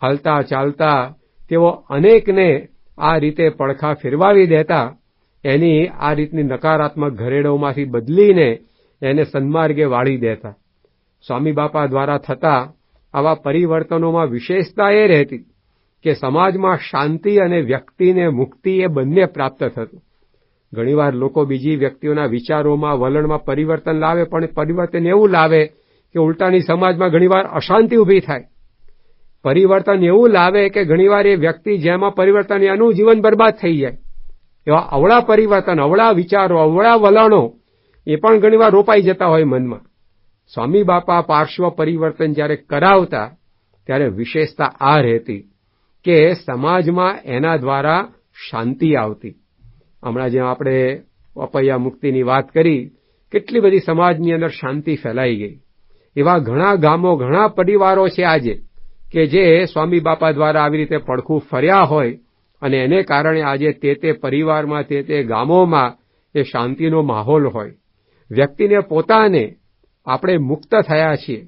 હાલતા ચાલતા તેઓ અનેકને આ રીતે પડખા ફેરવાવી દેતા, એની આ રીતની નકારાત્મક ઘરેડોમાંથી બદલીને એને સન્માર્ગે વાળી દેતા. સ્વામી બાપા દ્વારા થતા આવા પરિવર્તનોમાં વિશેષતા એ રહેતી કે સમાજમાં શાંતિ અને વ્યક્તિને મુક્તિ એ બંને પ્રાપ્ત થતું. ઘણીવાર લોકો બીજી વ્યક્તિઓના વિચારોમાં, વલણમાં પરિવર્તન લાવે, પણ પરિવર્તન એવું લાવે કે ઉલટાની સમાજમાં ઘણીવાર અશાંતિ ઊભી થાય. પરિવર્તન એવું લાવે કે ઘણીવાર એ વ્યક્તિ જેમાં પરિવર્તન એનું જીવન બરબાદ થઈ જાય. એવા અવળા પરિવર્તન, અવળા વિચારો, અવળા વલણો એ પણ ઘણીવાર રોપાઈ જતા હોય મનમાં. સ્વામી બાપા પાર્શ્વ પરિવર્તન જ્યારે કરાવતા ત્યારે વિશેષતા આ રહેતી કે સમાજમાં એના દ્વારા શાંતિ આવતી. હમણાં જેમ આપણે અપૈયા મુક્તિની વાત કરી, કેટલી બધી સમાજની અંદર શાંતિ ફેલાઈ ગઈ. એવા ઘણા ગામો, ઘણા પરિવારો છે આજે કે જે સ્વામી બાપા દ્વારા આવી રીતે પડખું ફર્યા હોય અને એને કારણે આજે તે પરિવારમાં, તે ગામોમાં એ શાંતિનો માહોલ હોય. વ્યક્તિને પોતાને આપણે મુક્ત થયા છીએ,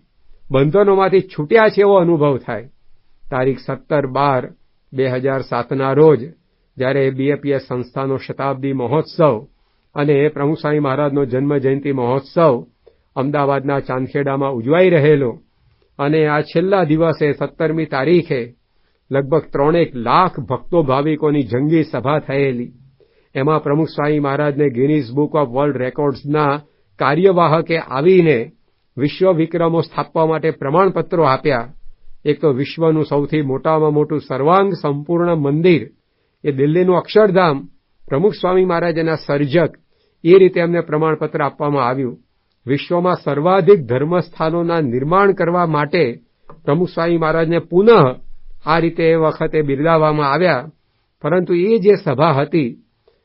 બંધનોમાંથી છૂટ્યા છે એવો અનુભવ થાય. તારીખ 17/12/2007ના રોજ જ્યારે બીએપીએસ સંસ્થાનો શતાબ્દી મહોત્સવ અને પ્રમુખ સ્વામી મહારાજનો જન્મજયંતિ મહોત્સવ અમદાવાદના ચાંદખેડામાં ઉજવાઈ રહેલો અને આ છેલ્લા દિવસે 17મી તારીખે લગભગ 3 લાખ ભક્તો ભાવિકોની જંગી સભા થયેલી. એમાં પ્રમુખ સ્વામી મહારાજને ગિનીઝ બુક ઓફ વર્લ્ડ રેકોર્ડ્સના કાર્યવાહકે આવીને વિશ્વ વિક્રમો સ્થાપવા માટે પ્રમાણપત્રો આપ્યા. એક તો વિશ્વનું સૌથી મોટામાં મોટું સર્વાંગ સંપૂર્ણ મંદિર એ દિલ્હીનું અક્ષરધામ, પ્રમુખ સ્વામી મહારાજના સર્જક, એ રીતે એમને પ્રમાણપત્ર આપવામાં આવ્યું. વિશ્વમાં સર્વાધિક ધર્મસ્થાનોના નિર્માણ કરવા માટે પ્રમુખ સ્વામી મહારાજને પુનઃ આ રીતે એ વખતે બિરદાવવામાં આવ્યા. પરંતુ એ જે સભા હતી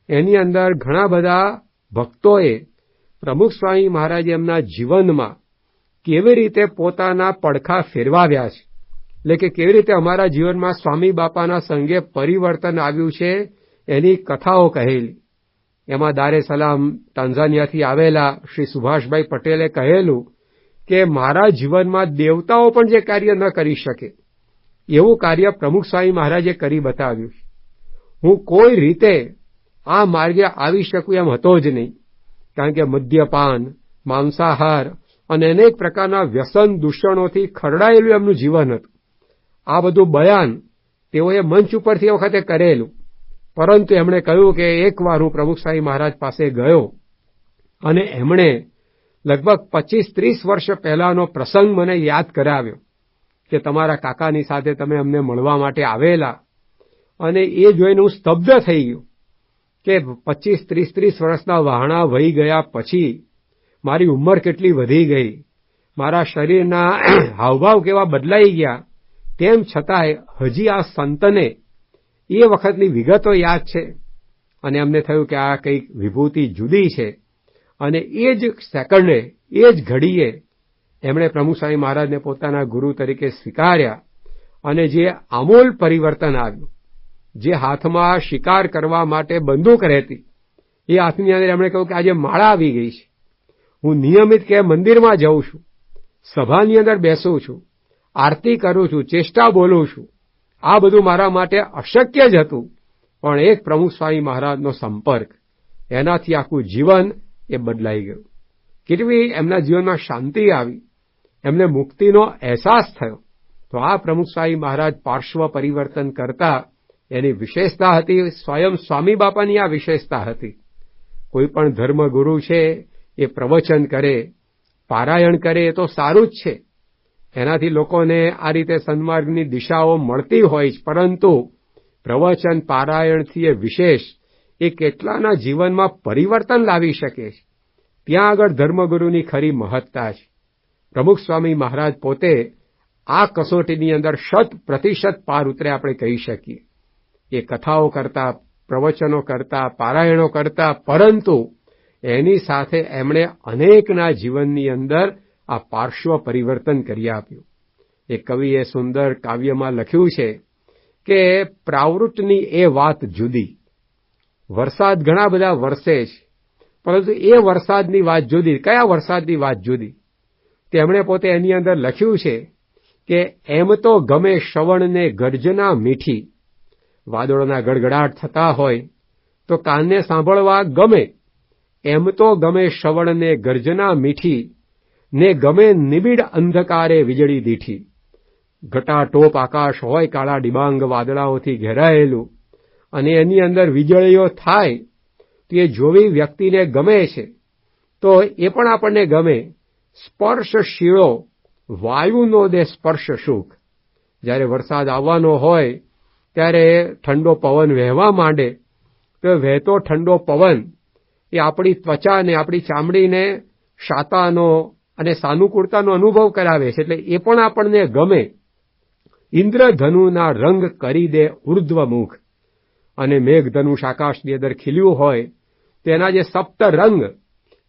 એની અંદર ઘણા બધા ભક્તોએ પ્રમુખ સ્વામી મહારાજે એમના જીવનમાં કેવી રીતે પોતાના પડખા ફેરવાવ્યા છે, એટલે કે કેવી રીતે અમારા જીવનમાં સ્વામી બાપાના સંગે પરિવર્તન આવ્યું છે એની કથાઓ કહેલી. એમાં દારે સલામ ટાન્ઝાનિયાથી આવેલા શ્રી સુભાષભાઈ પટેલે કહેલું કે મારા જીવનમાં દેવતાઓ પણ જે કાર્ય ન કરી શકે એવું કાર્ય પ્રમુખ સ્વામી મહારાજે કરી બતાવ્યું. હું કોઈ રીતે આ માર્ગે આવી શકું એમ હતો જ નહીં, કારણ કે મદ્યપાન, માંસાહાર અને અનેક પ્રકારના વ્યસન દૂષણોથી ખરડાયેલું એમનું જીવન હતું. આ બધું બયાન તેઓએ મંચ ઉપરથી એ વખતે કરેલું. પરંતુ એમણે કહ્યું કે એકવાર હું પ્રમુખ સ્વામી મહારાજ પાસે ગયો અને એમણે લગભગ 25-30 વર્ષ પહેલાનો પ્રસંગ મને યાદ કરાવ્યો કે તમારા કાકાની સાથે તમે અમને મળવા માટે આવેલા. અને એ જોઈને હું સ્તબ્ધ થઈ ગયો કે 25-30 વર્ષના વહાણા વહી ગયા પછી મારી ઉંમર કેટલી વધી ગઈ, મારા શરીરના હાવભાવ કેવા બદલાઈ ગયા, તેમ છતાંય હજી આ સંતને એ વખતની વિગતો યાદ છે. અને અમને થયું કે આ કંઈક વિભૂતિ જુદી છે. અને એ જ સેકન્ડે, એ જ ઘડીએ એમણે પ્રમુખ સ્વામી મહારાજને પોતાના ગુરુ તરીકે સ્વીકાર્યા. અને જે આમૂલ પરિવર્તન આવ્યું, જે હાથમાં શિકાર કરવા માટે બંદૂક રહેતી, એ હાથની અંદર એમણે કહ્યું કે આજે માળા આવી ગઈ છે. હું નિયમિત કે મંદિરમાં જાઉં છું, સભાની અંદર બેસું છું, આરતી કરું છું, ચેષ્ટા બોલું છું. આ બધું મારા માટે અશક્ય જ હતું, પણ એક પ્રમુખ સ્વામી મહારાજનો સંપર્ક, એનાથી આખું જીવન એ બદલાઈ ગયું. કેટલી એમના જીવનમાં શાંતિ આવી, એમને મુક્તિનો અહેસાસ થયો. તો આ પ્રમુખ સ્વામી મહારાજ પાર્શ્વ પરિવર્તન કરતા એની વિશેષતા હતી. સ્વયં સ્વામી બાપાની આ વિશેષતા હતી. કોઈ પણ ધર્મગુરુ છે એ પ્રવચન કરે, પારાયણ કરે એ તો સારું જ છે, એનાથી લોકોને આ રીતે સન્માર્ગની દિશાઓ મળતી હોય જ. પરંતુ પ્રવચન પારાયણથી એ વિશેષ એ કેટલાના જીવનમાં પરિવર્તન લાવી શકે છે, ત્યાં આગળ ધર્મગુરુની ખરી મહત્તા છે. પ્રમુખ સ્વામી મહારાજ પોતે આ કસોટીની અંદર 100% પાર ઉતરે આપણે કહી શકીએ. એ કથાઓ કરતા, પ્રવચનો કરતા, પારાયણો કરતા, પરંતુ એની સાથે એમણે અનેકના જીવનની અંદર આ પાર્શ્વ પરિવર્તન કરી આપ્યું. એ કવિએ સુંદર કાવ્યમાં લખ્યું છે કે પ્રાવૃત્તની એ વાત જુદી. વરસાદ ઘણા બધા વરસે છે, પરંતુ એ વરસાદની વાત જુદી. કયા વરસાદની વાત જુદી? તેમણે પોતે એની અંદર લખ્યું છે કે એમ તો ગમે શ્રવણને ગર્જના મીઠી. વાદળોના ગડગડાટ થતા હોય તો કાનને સાંભળવા ગમે. એમ તો ગમે શ્રવણને ગર્જના મીઠી, ને ગમે નિબિડ અંધકારે વીજળી દીઠી. ઘટાટોપ આકાશ હોય કાળા ડિબાંગ વાદળાઓથી ઘેરાયેલું, અને એની અંદર વીજળીઓ થાય તો એ જોવી વ્યક્તિને ગમે છે. તો એ પણ આપણને ગમે. સ્પર્શ શીળો વાયુનો દે સ્પર્શ સુખ. જ્યારે વરસાદ આવવાનો હોય ત્યારે ઠંડો પવન વહેવા માંડે તો વહેતો ઠંડો પવન એ આપણી ત્વચાને, આપણી ચામડીને શાતાનો અને સાનુકૂળતાનો અનુભવ કરાવે છે. એટલે એ પણ આપણને ગમે. ઇન્દ્રધનુના રંગ કરી દે ઉર્ધ્વમુખ. અને મેઘધનુષ આકાશની અંદર ખીલ્યું હોય તેના જે સપ્ત રંગ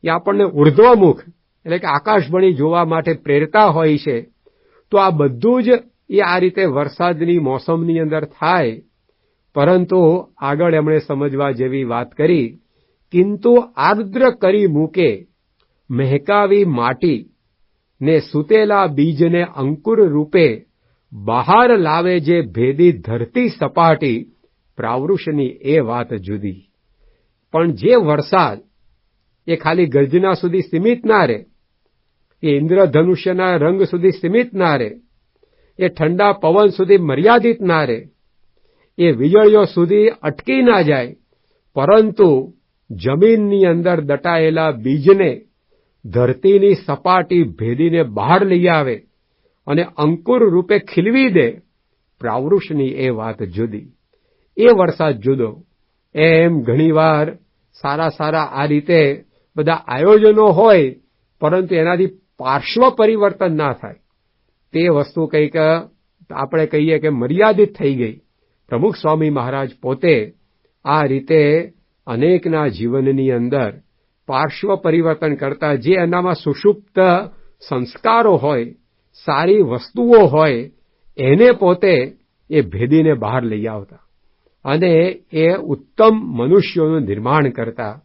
એ આપણને ઉર્ધ્વમુખ એટલે કે આકાશભણી જોવા માટે પ્રેરતા હોય છે. તો આ બધું જ એ આ રીતે વરસાદની મોસમની અંદર થાય. પરંતુ આગળ એમણે સમજવા જેવી વાત કરી, કિંતુ આર્દ્ર કરી મૂકે મહેકાવી માટી, ને સૂતેલા બીજને અંકુર રૂપે બહાર લાવે જે ભેદી ધરતી સપાટી. પ્રાવૃષની એ વાત જુદી. પણ જે વરસાદ એ ખાલી ગર્જના સુધી સીમિત ના રહે, એ ઇન્દ્રધનુષ્યના રંગ સુધી સીમિત ના રહે, એ ઠંડા પવન સુધી મર્યાદિત ના રહે, એ વીજળીઓ સુધી અટકી ના જાય, પરંતુ જમીનની અંદર દટાયેલા બીજને ધરતીની સપાટી ભેદીને બહાર લઈ આવે અને અંકુર રૂપે ખીલવી દે. પ્રાવૃષની એ વાત જુદી. એ વરસાદ જુદો. એમ ઘણીવાર સારા આ રીતે બધા આયોજનો હોય, પરંતુ એનાથી પાર્શ્વ પરિવર્તન ના થાય. તે વસ્તુ કંઈક આપણે કહીએ કે મર્યાદિત થઈ ગઈ. પ્રમુખ સ્વામી મહારાજ પોતે આ રીતે અનેકના જીવનની અંદર પાર્શ્વ પરિવર્તન કરતા, જે એનામાં સુષુપ્ત સંસ્કારો હોય, સારી વસ્તુઓ હોય, એને પોતે એ ભેદીને બહાર લઈ આવતા અને એ ઉત્તમ મનુષ્યોનું નિર્માણ કરતા.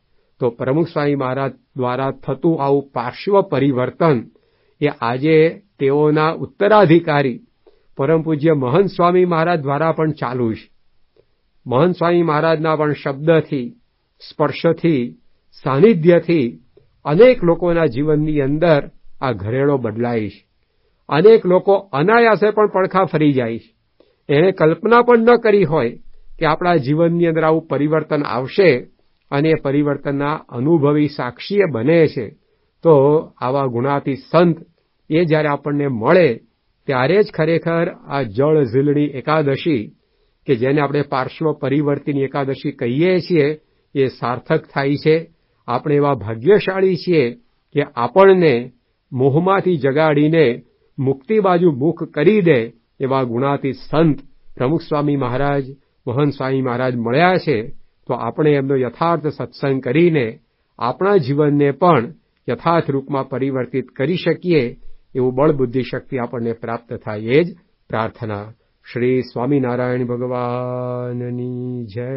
તો પ્રમુખ સ્વામી મહારાજ દ્વારા થતું આવું પાર્શ્વ પરિવર્તન એ આજે તેઓના ઉત્તરાધિકારી પરમ પૂજ્ય મહંત સ્વામી મહારાજ દ્વારા પણ ચાલુ છે. મહંત સ્વામી મહારાજના પણ શબ્દથી, સ્પર્શથી, સાનિધ્યથી અનેક લોકોના જીવનની અંદર આ ઘરેડો બદલાય છે. અનેક લોકો અનાયાસે પણ પડખા ફરી જાય છે. એણે કલ્પના પણ ન કરી હોય કે આપણા જીવનની અંદર આવું પરિવર્તન આવશે, અને એ પરિવર્તનના અનુભવી સાક્ષીએ બને છે. તો આવા ગુણાતીત સંત એ જ્યારે આપણને મળે ત્યારે જ ખરેખર આ જળ ઝીલણી એકાદશી, કે જેને આપણે પાર્શ્વ પરિવર્તિની એકાદશી કહીએ છીએ, એ સાર્થક થાય છે. આપણે એવા ભાગ્યશાળી છીએ કે આપણને મોહમાંથી જગાડીને મુક્તિ બાજુ મુખ કરી દે એવા ગુણાતીત સંત પ્રમુખ સ્વામી મહારાજ, મહંત સ્વામી મહારાજ મળ્યા છે. તો આપણે એમનો યથાર્થ સત્સંગ કરીને આપણા જીવનને પણ યથાર્થ રૂપમાં પરિવર્તિત કરી શકીએ એવું બળ બુદ્ધિ શક્તિ આપણને પ્રાપ્ત થાય. એ જ પ્રાર્થના. શ્રી સ્વામિનારાયણ ભગવાનની જય.